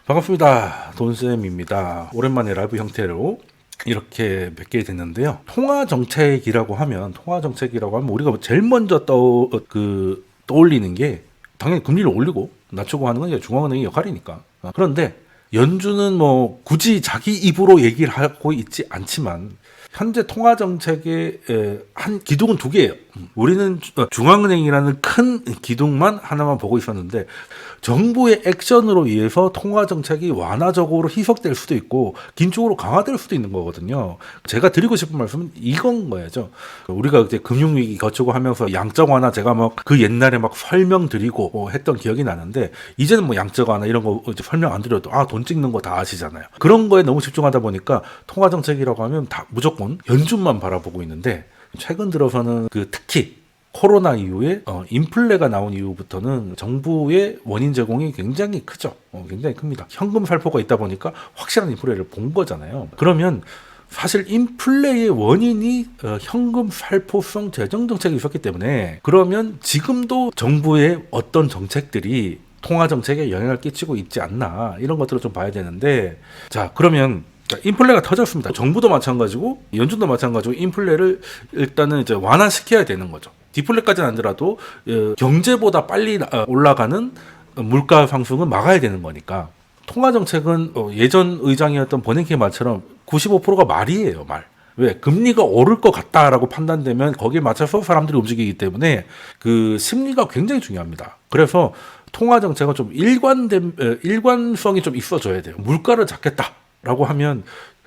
반갑습니다. 돈쌤입니다. 오랜만에 라이브 형태로 이렇게 뵙게 됐는데요. 통화정책이라고 하면 우리가 제일 먼저 떠올리는 게 당연히 금리를 올리고 낮추고 하는 건 이제 중앙은행의 역할이니까. 그런데 연준은 뭐 굳이 자기 입으로 얘기를 하고 있지 않지만 현재 통화정책의 한 기둥은 두 개예요. 우리는 중앙은행이라는 큰 기둥만 하나만 보고 있었는데 정부의 액션으로 의해서 통화정책이 완화적으로 희석될 수도 있고 긴축으로 강화될 수도 있는 거거든요. 제가 드리고 싶은 말씀은 이건 거예요. 우리가 이제 금융위기 거치고 하면서 양적 완화 제가 막 그 옛날에 막 설명드리고 했던 기억이 나는데 이제는 뭐 양적 완화 이런 거 이제 설명 안 드려도 돈 찍는 거 다 아시잖아요. 그런 거에 너무 집중하다 보니까 통화정책이라고 하면 다 무조건 연준만 바라보고 있는데 최근 들어서는 특히 코로나 이후에 인플레가 나온 이후부터는 정부의 원인 제공이 굉장히 크죠. 굉장히 큽니다. 현금 살포가 있다 보니까 확실한 인플레를 본 거잖아요. 그러면 사실 인플레의 원인이 현금 살포성 재정 정책이 있었기 때문에 그러면 지금도 정부의 어떤 정책들이 통화 정책에 영향을 끼치고 있지 않나 이런 것들을 좀 봐야 되는데 자 그러면 인플레가 터졌습니다. 정부도 마찬가지고 연준도 마찬가지고 인플레를 일단은 이제 완화시켜야 되는 거죠. 디플레까지는 아니더라도 경제보다 빨리 올라가는 물가 상승은 막아야 되는 거니까 통화 정책은 예전 의장이었던 버냉키의 말처럼 95%가 말이에요. 말. 왜? 금리가 오를 것 같다라고 판단되면 거기에 맞춰서 사람들이 움직이기 때문에 그 심리가 굉장히 중요합니다. 그래서 통화 정책은 좀 일관성이 좀 있어줘야 돼요. 물가를 잡겠다라고 하면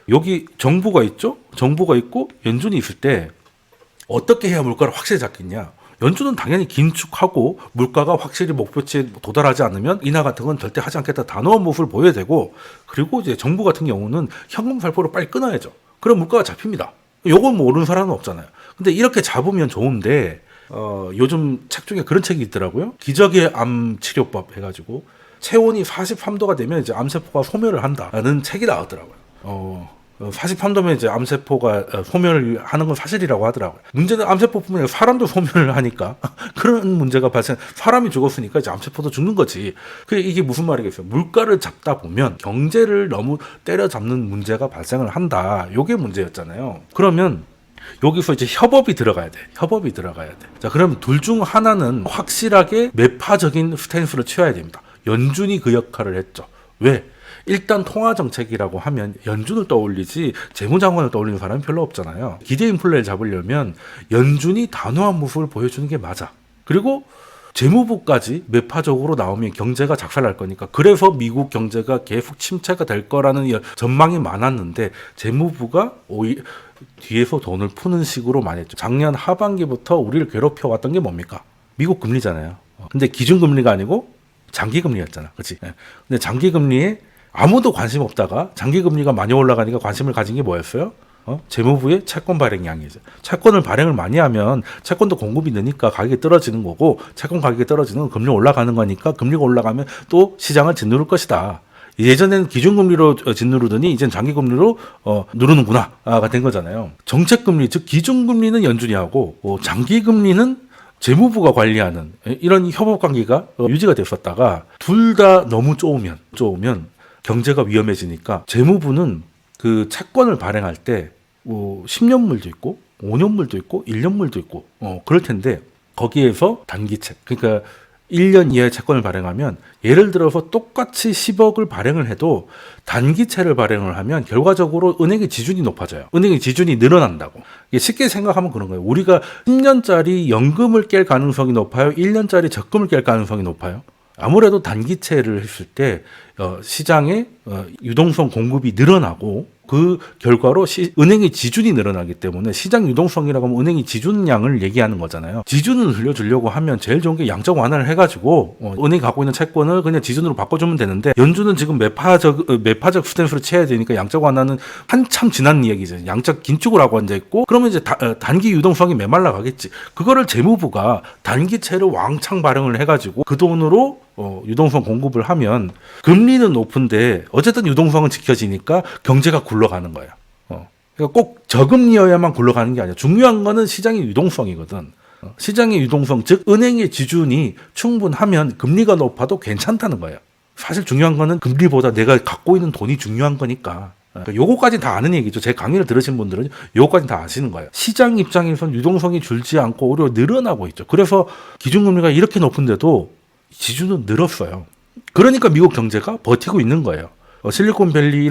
여기 정부가 있죠? 정부가 있고 연준이 있을 때 어떻게 해야 물가를 확실히 잡겠냐? 연준은 당연히 긴축하고 물가가 확실히 목표치에 도달하지 않으면 인하 같은 건 절대 하지 않겠다 단호한 모습을 보여야 되고 그리고 이제 정부 같은 경우는 현금 살포를 빨리 끊어야죠. 그럼 물가가 잡힙니다. 요건 모르는 사람은 없잖아요. 근데 이렇게 잡으면 좋은데 요즘 책 중에 그런 책이 있더라고요. 기적의 암 치료법 해가지고 체온이 43도가 되면 이제 암세포가 소멸을 한다라는 책이 나왔더라고요. 43도면 이제 암세포가 소멸을 하는 건 사실이라고 하더라고요. 문제는 암세포뿐만 아니라 사람도 소멸을 하니까 그런 문제가 발생. 사람이 죽었으니까 이제 암세포도 죽는 거지. 이게 무슨 말이겠어요? 물가를 잡다 보면 경제를 너무 때려잡는 문제가 발생을 한다. 요게 문제였잖아요. 그러면 여기서 이제 협업이 들어가야 돼. 자, 그럼 둘 중 하나는 확실하게 매파적인 스탠스를 취해야 됩니다. 연준이 그 역할을 했죠. 왜? 일단 통화정책이라고 하면 연준을 떠올리지 재무장관을 떠올리는 사람이 별로 없잖아요. 기대 인플레를 잡으려면 연준이 단호한 모습을 보여주는 게 맞아. 그리고 재무부까지 매파적으로 나오면 경제가 작살날 거니까 그래서 미국 경제가 계속 침체가 될 거라는 전망이 많았는데 재무부가 오히려 뒤에서 돈을 푸는 식으로 많이 했죠. 작년 하반기부터 우리를 괴롭혀왔던 게 뭡니까? 미국 금리잖아요. 근데 기준금리가 아니고 장기금리였잖아. 그렇지? 근데 장기금리에 아무도 관심 없다가 장기금리가 많이 올라가니까 관심을 가진 게 뭐였어요? 재무부의 채권 발행량이죠. 채권을 발행을 많이 하면 채권도 공급이 느니까 가격이 떨어지는 거고 채권 가격이 떨어지는 건 금리 올라가는 거니까 금리가 올라가면 또 시장을 짓누를 것이다. 예전에는 기준금리로 짓누르더니 이젠 장기금리로 누르는구나가 된 거잖아요. 정책금리 즉 기준금리는 연준이 하고 장기금리는 재무부가 관리하는 이런 협업관계가 유지가 됐었다가 둘 다 너무 쪼으면 경제가 위험해지니까 재무부는 그 채권을 발행할 때 10년물도 있고 5년물도 있고 1년물도 있고 그럴 텐데 거기에서 단기채 그러니까 1년 이하의 채권을 발행하면 예를 들어서 똑같이 10억을 발행을 해도 단기채를 발행을 하면 결과적으로 은행의 지준이 높아져요. 은행의 지준이 늘어난다고. 이게 쉽게 생각하면 그런 거예요. 우리가 10년짜리 연금을 깰 가능성이 높아요? 1년짜리 적금을 깰 가능성이 높아요? 아무래도 단기채를 했을 때 시장에 유동성 공급이 늘어나고 그 결과로 은행의 지준이 늘어나기 때문에 시장 유동성이라고 하면 은행의 지준량을 얘기하는 거잖아요. 지준을 늘려주려고 하면 제일 좋은 게 양적 완화를 해가지고 은행이 갖고 있는 채권을 그냥 지준으로 바꿔주면 되는데 연준은 지금 매파적 스탠스로 취해야 되니까 양적 완화는 한참 지난 이야기죠. 양적 긴축을 하고 앉아있고 그러면 이제 단기 유동성이 메말라 가겠지. 그거를 재무부가 단기채를 왕창 발행을 해가지고 그 돈으로 유동성 공급을 하면 금리는 높은데 어쨌든 유동성은 지켜지니까 경제가 굴러가는 거예요. 그러니까 꼭 저금리여야만 굴러가는 게 아니라 중요한 거는 시장의 유동성이거든. 시장의 유동성 즉 은행의 지준이 충분하면 금리가 높아도 괜찮다는 거예요. 사실 중요한 거는 금리보다 내가 갖고 있는 돈이 중요한 거니까. 그러니까 요거까지 다 아는 얘기죠. 제 강의를 들으신 분들은 요거까지 다 아시는 거예요. 시장 입장에선 유동성이 줄지 않고 오히려 늘어나고 있죠. 그래서 기준금리가 이렇게 높은데도 지수는 늘었어요. 그러니까 미국 경제가 버티고 있는 거예요. 실리콘밸리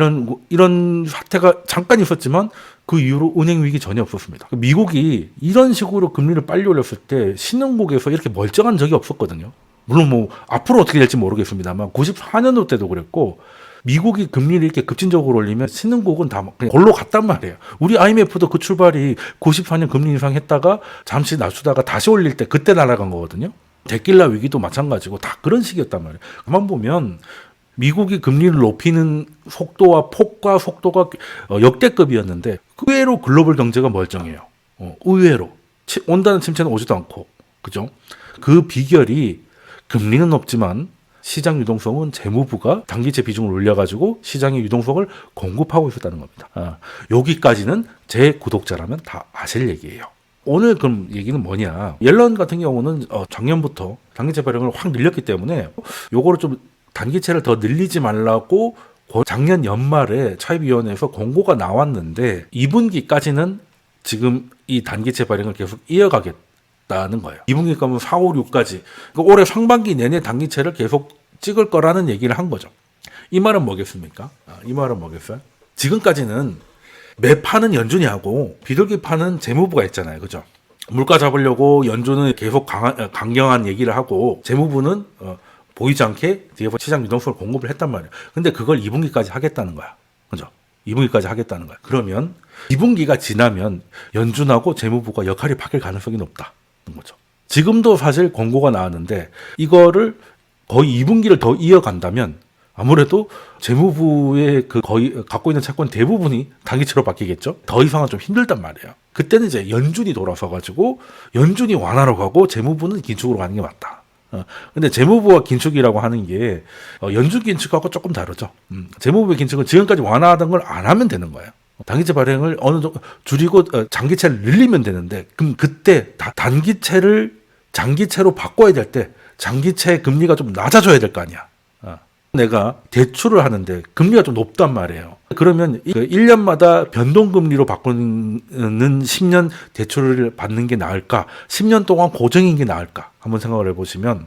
이런 사태가 잠깐 있었지만 그 이후로 은행 위기 전혀 없었습니다. 미국이 이런 식으로 금리를 빨리 올렸을 때 신흥국에서 이렇게 멀쩡한 적이 없었거든요. 물론 뭐 앞으로 어떻게 될지 모르겠습니다만 94년도 때도 그랬고 미국이 금리를 이렇게 급진적으로 올리면 신흥국은 다 그냥 골로 갔단 말이에요. 우리 IMF도 그 출발이 94년 금리 인상했다가 잠시 낮추다가 다시 올릴 때 그때 날아간 거거든요. 데킬라 위기도 마찬가지고 다 그런 식이었단 말이에요. 그만 보면 미국이 금리를 높이는 속도와 폭과 속도가 역대급이었는데 의외로 글로벌 경제가 멀쩡해요. 의외로 온다는 침체는 오지도 않고 그죠? 그 비결이 금리는 높지만 시장 유동성은 재무부가 단기채 비중을 올려가지고 시장의 유동성을 공급하고 있었다는 겁니다. 여기까지는 제 구독자라면 다 아실 얘기예요. 오늘 그럼 얘기는 뭐냐? 옐런 같은 경우는 작년부터 단기채 발행을 확 늘렸기 때문에 요거를 좀 단기채를 더 늘리지 말라고 작년 연말에 차입위원회에서 공고가 나왔는데 2분기까지는 지금 이 단기채 발행을 계속 이어가겠다는 거예요. 2분기 가면 4, 5, 6까지 그러니까 올해 상반기 내내 단기채를 계속 찍을 거라는 얘기를 한 거죠. 이 말은 뭐겠습니까? 이 말은 뭐겠어요? 지금까지는 매파는 연준이 하고 비둘기파는 재무부가 있잖아요. 그죠? 물가 잡으려고 연준은 계속 강경한 얘기를 하고 재무부는 보이지 않게 뒤에서 시장 유동성을 공급을 했단 말이에요. 근데 그걸 2분기까지 하겠다는 거야. 그죠? 2분기까지 하겠다는 거야. 그러면 2분기가 지나면 연준하고 재무부가 역할이 바뀔 가능성이 높다는 거죠. 지금도 사실 권고가 나왔는데 이거를 거의 2분기를 더 이어간다면 아무래도 재무부의 그 거의 갖고 있는 채권 대부분이 단기채로 바뀌겠죠. 더 이상은 좀 힘들단 말이에요. 그때는 이제 연준이 돌아서 가지고 연준이 완화로 가고 재무부는 긴축으로 가는 게 맞다. 근데 재무부와 긴축이라고 하는 게 연준 긴축하고 조금 다르죠. 재무부의 긴축은 지금까지 완화하던 걸 안 하면 되는 거예요. 단기채 발행을 어느 정도 줄이고 장기채를 늘리면 되는데 그럼 그때 단기채를 장기채로 바꿔야 될 때 장기채 금리가 좀 낮아져야 될 거 아니야. 내가 대출을 하는데 금리가 좀 높단 말이에요. 그러면 1년마다 변동금리로 바꾸는 10년 대출을 받는 게 나을까? 10년 동안 고정인 게 나을까? 한번 생각을 해보시면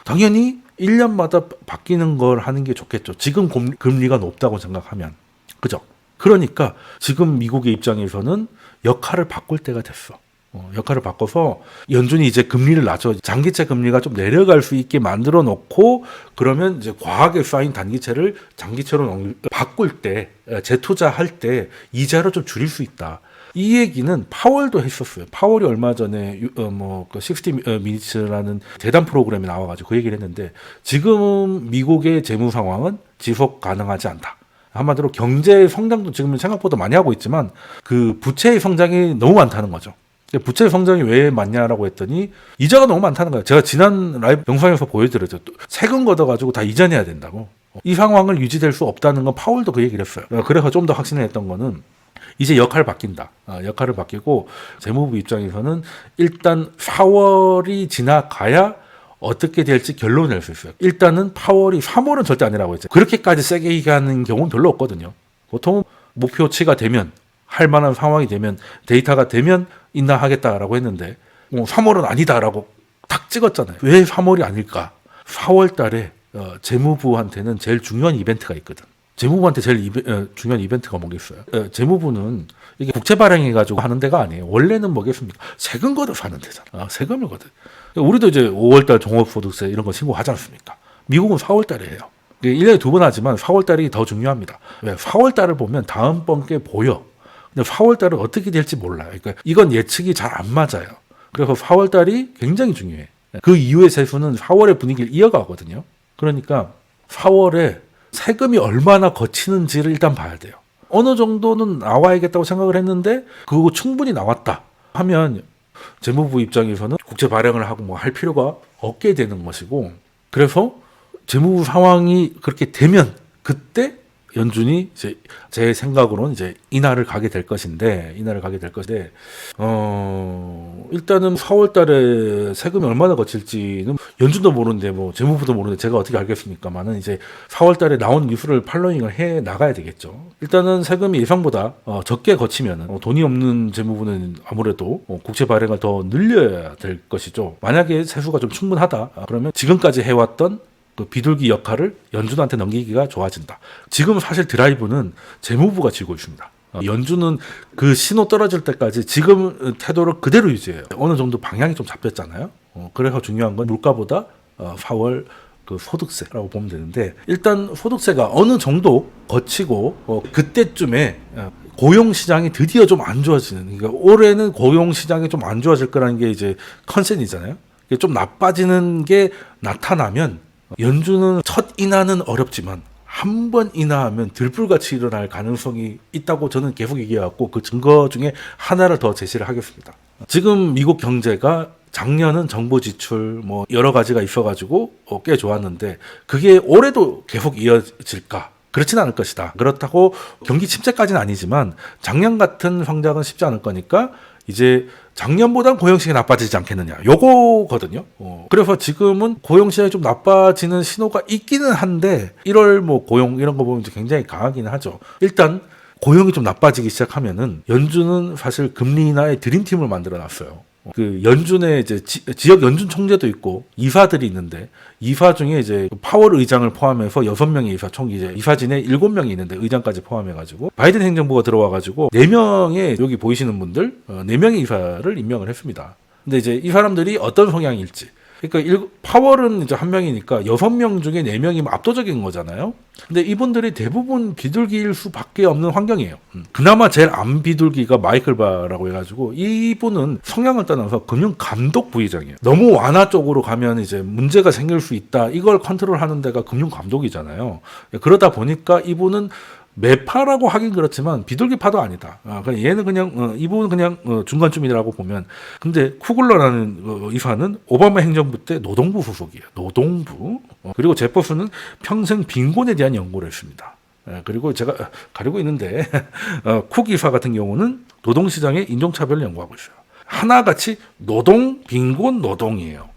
당연히 1년마다 바뀌는 걸 하는 게 좋겠죠. 지금 금리가 높다고 생각하면. 그죠? 그러니까 지금 미국의 입장에서는 역할을 바꿀 때가 됐어. 역할을 바꿔서 연준이 이제 금리를 낮춰 장기채 금리가 좀 내려갈 수 있게 만들어 놓고 그러면 이제 과하게 쌓인 단기채를 장기채로 바꿀 때 재투자할 때 이자를 좀 줄일 수 있다. 이 얘기는 파월도 했었어요. 파월이 얼마 전에 그 60 Minutes라는 대담 프로그램에 나와가지고 그 얘기를 했는데 지금 미국의 재무 상황은 지속 가능하지 않다. 한마디로 경제 성장도 지금 생각보다 많이 하고 있지만 그 부채의 성장이 너무 많다는 거죠. 부채 성장이 왜 많냐라고 했더니 이자가 너무 많다는 거예요. 제가 지난 라이브 영상에서 보여드렸죠. 세금 걷어가지고 다 이자 내야 된다고. 이 상황을 유지될 수 없다는 건 파월도 그 얘기를 했어요. 그래서 좀 더 확신했던 거는 이제 역할을 바뀐다. 역할을 바뀌고 재무부 입장에서는 일단 4월이 지나가야 어떻게 될지 결론을 낼 수 있어요. 일단은 파월이 3월은 절대 아니라고 했죠. 그렇게까지 세게 얘기하는 경우는 별로 없거든요. 보통 목표치가 되면 할 만한 상황이 되면 데이터가 되면 인하하겠다라고 했는데 3월은 아니다라고 탁 찍었잖아요. 왜 3월이 아닐까? 4월 달에 재무부한테는 제일 중요한 이벤트가 있거든. 재무부한테 제일 중요한 이벤트가 뭐겠어요? 재무부는 이게 국채 발행해가지고 하는 데가 아니에요. 원래는 뭐겠습니까? 세금 걷어서 하는 데잖아. 세금을 걷어. 우리도 이제 5월달 종합소득세 이런 거 신고하지 않습니까? 미국은 4월달에 해요. 1년에 2번 하지만 4월달이 더 중요합니다. 왜? 4월달을 보면 다음번 게 보여. 근데 4월달은 어떻게 될지 몰라요. 그러니까 이건 예측이 잘 안 맞아요. 그래서 4월달이 굉장히 중요해. 그 이후의 세수는 4월의 분위기를 이어가거든요. 그러니까 4월에 세금이 얼마나 거치는지를 일단 봐야 돼요. 어느 정도는 나와야겠다고 생각을 했는데 그거 충분히 나왔다 하면 재무부 입장에서는 국채 발행을 하고 뭐 할 필요가 없게 되는 것이고 그래서 재무부 상황이 그렇게 되면 그때 연준이 이제 제 생각으로는 이제 인하를 가게 될 것인데, 일단은 4월 달에 세금이 얼마나 거칠지는 연준도 모르는데 뭐 재무부도 모르는데 제가 어떻게 알겠습니까만은 이제 4월 달에 나온 뉴스를 팔로잉을 해 나가야 되겠죠. 일단은 세금이 예상보다 적게 거치면은 돈이 없는 재무부는 아무래도 국채 발행을 더 늘려야 될 것이죠. 만약에 세수가 좀 충분하다 그러면 지금까지 해왔던 그 비둘기 역할을 연준한테 넘기기가 좋아진다. 지금 사실 드라이브는 재무부가 쥐고 있습니다. 연준은 그 신호 떨어질 때까지 지금 태도를 그대로 유지해요. 어느 정도 방향이 좀 잡혔잖아요. 그래서 중요한 건 물가보다 4월 그 소득세라고 보면 되는데, 일단 소득세가 어느 정도 거치고 그때쯤에 고용 시장이 드디어 좀 안 좋아지는, 그러니까 올해는 고용 시장이 좀 안 좋아질 거라는 게 이제 컨센이잖아요. 좀 나빠지는 게 나타나면 연준은 첫 인하는 어렵지만 한 번 인하하면 들불같이 일어날 가능성이 있다고 저는 계속 얘기해왔고, 그 증거 중에 하나를 더 제시를 하겠습니다. 지금 미국 경제가 작년은 정부 지출 뭐 여러 가지가 있어가지고 꽤 좋았는데 그게 올해도 계속 이어질까? 그렇진 않을 것이다. 그렇다고 경기 침체까지는 아니지만 작년 같은 성장은 쉽지 않을 거니까 이제 작년보단 고용시장이 나빠지지 않겠느냐, 요거거든요. 그래서 지금은 고용시장이 좀 나빠지는 신호가 있기는 한데 1월 뭐 고용 이런 거 보면 이제 굉장히 강하기는 하죠. 일단 고용이 좀 나빠지기 시작하면은 연준은 사실 금리 인하의 드림팀을 만들어 놨어요. 그 연준의 이제 지역 연준 총재도 있고 이사들이 있는데, 이사 중에 이제 파월 의장을 포함해서 6명의 이사, 총 이제 이사진에 7명이 있는데 의장까지 포함해가지고 바이든 행정부가 들어와가지고 4명의, 여기 보이시는 분들 4명의 이사를 임명을 했습니다. 근데 이제 이 사람들이 어떤 성향일지, 그러니까 파월은 이제 1명이니까 6명 중에 4명이 압도적인 거잖아요. 근데 이분들이 대부분 비둘기일 수밖에 없는 환경이에요. 그나마 제일 안 비둘기가 마이클 바라고 해가지고, 이분은 성향을 떠나서 금융 감독 부의장이에요. 너무 완화 쪽으로 가면 이제 문제가 생길 수 있다, 이걸 컨트롤하는 데가 금융 감독이잖아요. 그러다 보니까 이분은 매파라고 하긴 그렇지만 비둘기파도 아니다. 그냥 얘는 그냥 이분은 그냥 중간쯤이라고 보면. 근데 쿠글러라는 이사는 오바마 행정부 때 노동부 소속이에요. 노동부. 그리고 제퍼슨은 평생 빈곤에 대한 연구를 했습니다. 그리고 제가 가리고 있는데 쿡 이사 같은 경우는 노동시장의 인종차별을 연구하고 있어요. 하나같이 노동, 빈곤, 노동이에요.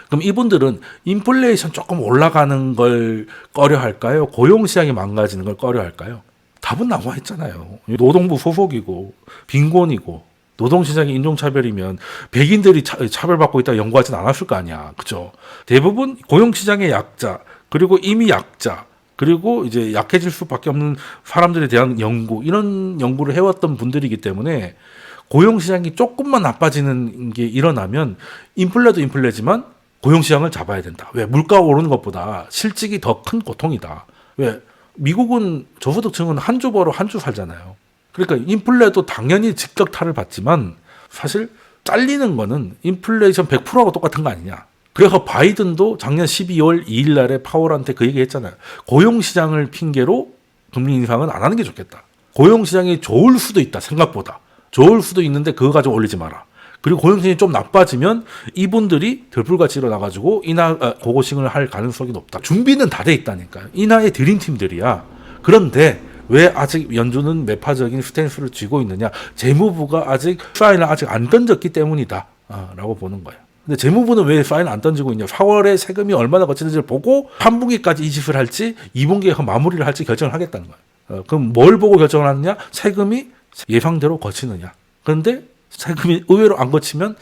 그럼 이분들은 인플레이션 조금 올라가는 걸 꺼려할까요? 고용시장이 망가지는 걸 꺼려할까요? 답은 나와 있잖아요. 노동부 소속이고 빈곤이고 노동시장이 인종차별이면 백인들이 차별받고 있다 연구하진 않았을 거 아니야. 그죠? 대부분 고용시장의 약자, 그리고 이미 약자, 그리고 이제 약해질 수밖에 없는 사람들에 대한 연구, 이런 연구를 해왔던 분들이기 때문에 고용시장이 조금만 나빠지는 게 일어나면 인플레도 인플레지만 고용시장을 잡아야 된다. 왜? 물가가 오르는 것보다 실직이 더 큰 고통이다. 왜? 미국은 저소득층은 한 주 벌어 한 주 살잖아요. 그러니까 인플레도 당연히 직격탄을 받지만 사실 잘리는 거는 인플레이션 100%하고 똑같은 거 아니냐. 그래서 바이든도 작년 12월 2일 날에 파월한테 그 얘기 했잖아요. 고용시장을 핑계로 금리 인상은 안 하는 게 좋겠다. 고용시장이 좋을 수도 있다. 생각보다. 좋을 수도 있는데 그거 가지고 올리지 마라. 그리고 고용시장이 좀 나빠지면 이분들이 들불같이 일어나가지고 고고싱을 할 가능성이 높다. 준비는 다 돼 있다니까요. 인하의 드림팀들이야. 그런데 왜 아직 연준은 매파적인 스탠스를 쥐고 있느냐? 재무부가 아직 사인을 아직 안 던졌기 때문이다 라고 보는 거예요. 근데 재무부는 왜 사인을 안 던지고 있냐? 4월에 세금이 얼마나 거치는지를 보고 3분기까지 이 짓을 할지 2분기에 마무리를 할지 결정을 하겠다는 거예요. 그럼 뭘 보고 결정을 하느냐? 세금이 예상대로 거치느냐. 그런데 세금이 의외로 안 거치면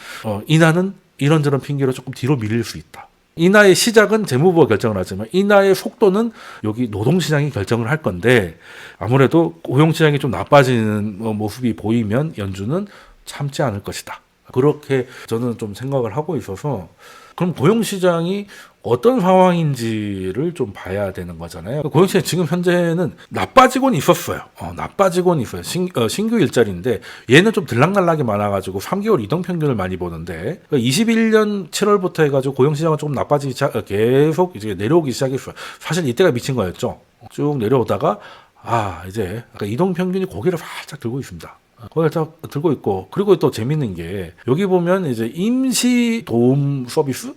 인하는 이런저런 핑계로 조금 뒤로 밀릴 수 있다. 인하의 시작은 재무부가 결정을 하지만 인하의 속도는 여기 노동시장이 결정을 할 건데, 아무래도 고용시장이 좀 나빠지는 모습이 보이면 연준은 참지 않을 것이다. 그렇게 저는 좀 생각을 하고 있어서, 그럼 고용시장이 어떤 상황인지를 좀 봐야 되는 거잖아요. 고용시장 지금 현재는 나빠지고는 있었어요. 나빠지고는 있어요. 신규 일자리인데 얘는 좀 들락날락이 많아가지고 3개월 이동평균을 많이 보는데, 21년 7월부터 해가지고 고용시장은 조금 나빠지기 계속 이제 내려오기 시작했어요. 사실 이때가 미친 거였죠. 쭉 내려오다가 이제 이동평균이 고개를 살짝 들고 있습니다. 거기를 딱 들고 있고, 그리고 또 재밌는 게 여기 보면 이제 임시 도움 서비스,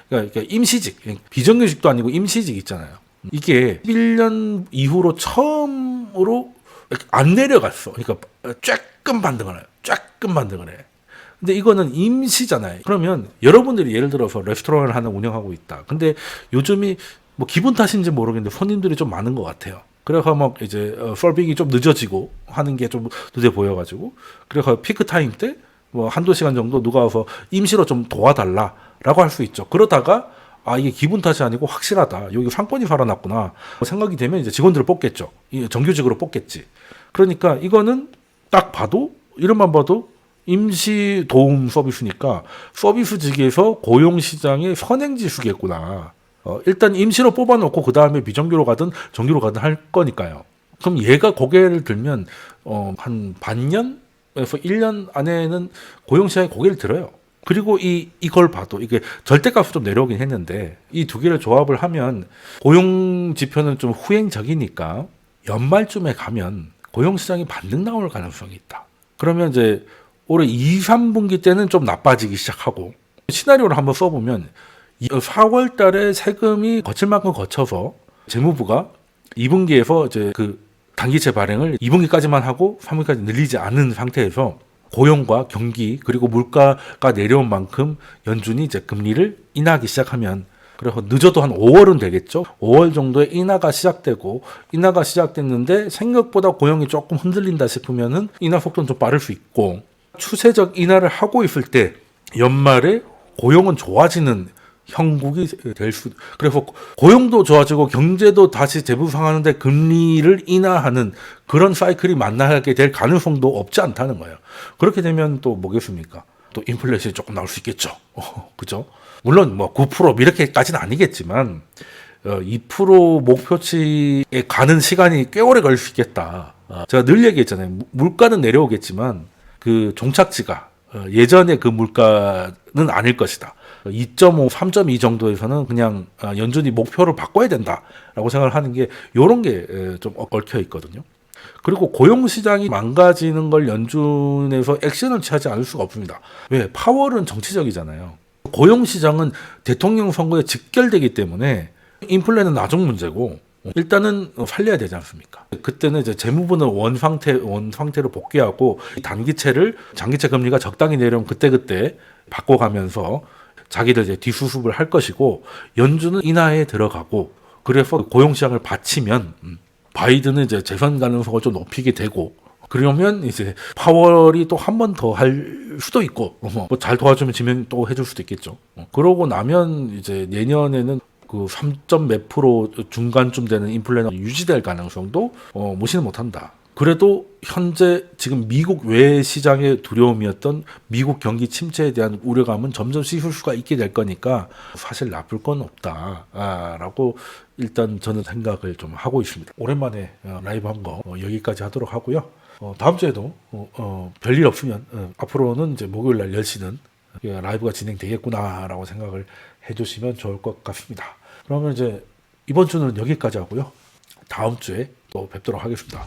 그러니까 임시직, 비정규직도 아니고 임시직 있잖아요. 이게 11년 이후로 처음으로 안 내려갔어. 그러니까 조금 반등을 해요. 조금 반등을 해. 근데 이거는 임시잖아요. 그러면 여러분들이 예를 들어서 레스토랑을 하나 운영하고 있다. 근데 요즘이 뭐 기분 탓인지 모르겠는데 손님들이 좀 많은 것 같아요. 그래서 막 이제 서빙이 좀 늦어지고 하는 게 좀 눈에 보여가지고, 그래서 피크 타임 때 뭐 한두 시간 정도 누가 와서 임시로 좀 도와달라라고 할 수 있죠. 그러다가 아, 이게 기분 탓이 아니고 확실하다, 여기 상권이 살아났구나 생각이 되면 이제 직원들을 뽑겠죠. 정규직으로 뽑겠지. 그러니까 이거는 딱 봐도, 이름만 봐도 임시 도움 서비스니까 서비스직에서 고용시장의 선행지수겠구나. 일단 임시로 뽑아놓고 그 다음에 비정규로 가든 정규로 가든 할 거니까요. 그럼 얘가 고개를 들면 한 반년에서 1년 안에는 고용시장이 고개를 들어요. 그리고 이걸 봐도 이게 절대값은 좀 내려오긴 했는데 이 두 개를 조합을 하면 고용 지표는 좀 후행적이니까 연말쯤에 가면 고용시장이 반등 나올 가능성이 있다. 그러면 이제 올해 2, 3분기 때는 좀 나빠지기 시작하고, 시나리오를 한번 써보면 4월 달에 세금이 거칠 만큼 거쳐서 재무부가 2분기에서 이제 그 단기채 발행을 2분기까지만 하고 3분기까지 늘리지 않은 상태에서 고용과 경기 그리고 물가가 내려온 만큼 연준이 이제 금리를 인하하기 시작하면, 그래서 늦어도 한 5월은 되겠죠. 5월 정도에 인하가 시작되고, 인하가 시작됐는데 생각보다 고용이 조금 흔들린다 싶으면은 인하 속도는 좀 빠를 수 있고, 추세적 인하를 하고 있을 때 연말에 고용은 좋아지는 형국이 될 수, 그래서 고용도 좋아지고 경제도 다시 재부상하는데 금리를 인하하는 그런 사이클이 만나게 될 가능성도 없지 않다는 거예요. 그렇게 되면 또 뭐겠습니까? 또 인플레이션이 조금 나올 수 있겠죠. 그죠? 물론 뭐 9% 이렇게까지는 아니겠지만 2% 목표치에 가는 시간이 꽤 오래 걸릴 수 있겠다. 제가 늘 얘기했잖아요. 물가는 내려오겠지만 그 종착지가 예전의 그 물가는 아닐 것이다. 2.5, 3.2 정도에서는 그냥 연준이 목표를 바꿔야 된다라고 생각을 하는 게, 요런 게 좀 얽혀 있거든요. 그리고 고용시장이 망가지는 걸 연준에서 액션을 취하지 않을 수가 없습니다. 왜? 파월은 정치적이잖아요. 고용시장은 대통령 선거에 직결되기 때문에 인플레는 나중 문제고 일단은 살려야 되지 않습니까? 그때는 이제 재무부는 원 상태로 복귀하고 단기채를 장기채 금리가 적당히 내려오면 그때 바꿔가면서 자기들 이제 뒤수습을 할 것이고, 연준은 인하에 들어가고, 그래서 고용시장을 받치면 바이든은 이제 재선 가능성을 좀 높이게 되고, 그러면 이제 파월이 또 한 번 더 할 수도 있고, 뭐 잘 도와주면 지면 또 해줄 수도 있겠죠. 그러고 나면 이제 내년에는 그 3점 몇 프로 중간쯤 되는 인플레가 유지될 가능성도 무시는 못한다. 그래도 현재 지금 미국 외 시장의 두려움이었던 미국 경기 침체에 대한 우려감은 점점 씻을 수가 있게 될 거니까 사실 나쁠 건 없다라고 일단 저는 생각을 좀 하고 있습니다. 오랜만에 라이브 한 거 여기까지 하도록 하고요. 다음 주에도 별일 없으면 앞으로는 이제 목요일 날 10시는 라이브가 진행되겠구나라고 생각을 해주시면 좋을 것 같습니다. 그러면 이제 이번 주는 여기까지 하고요. 다음 주에 또 뵙도록 하겠습니다.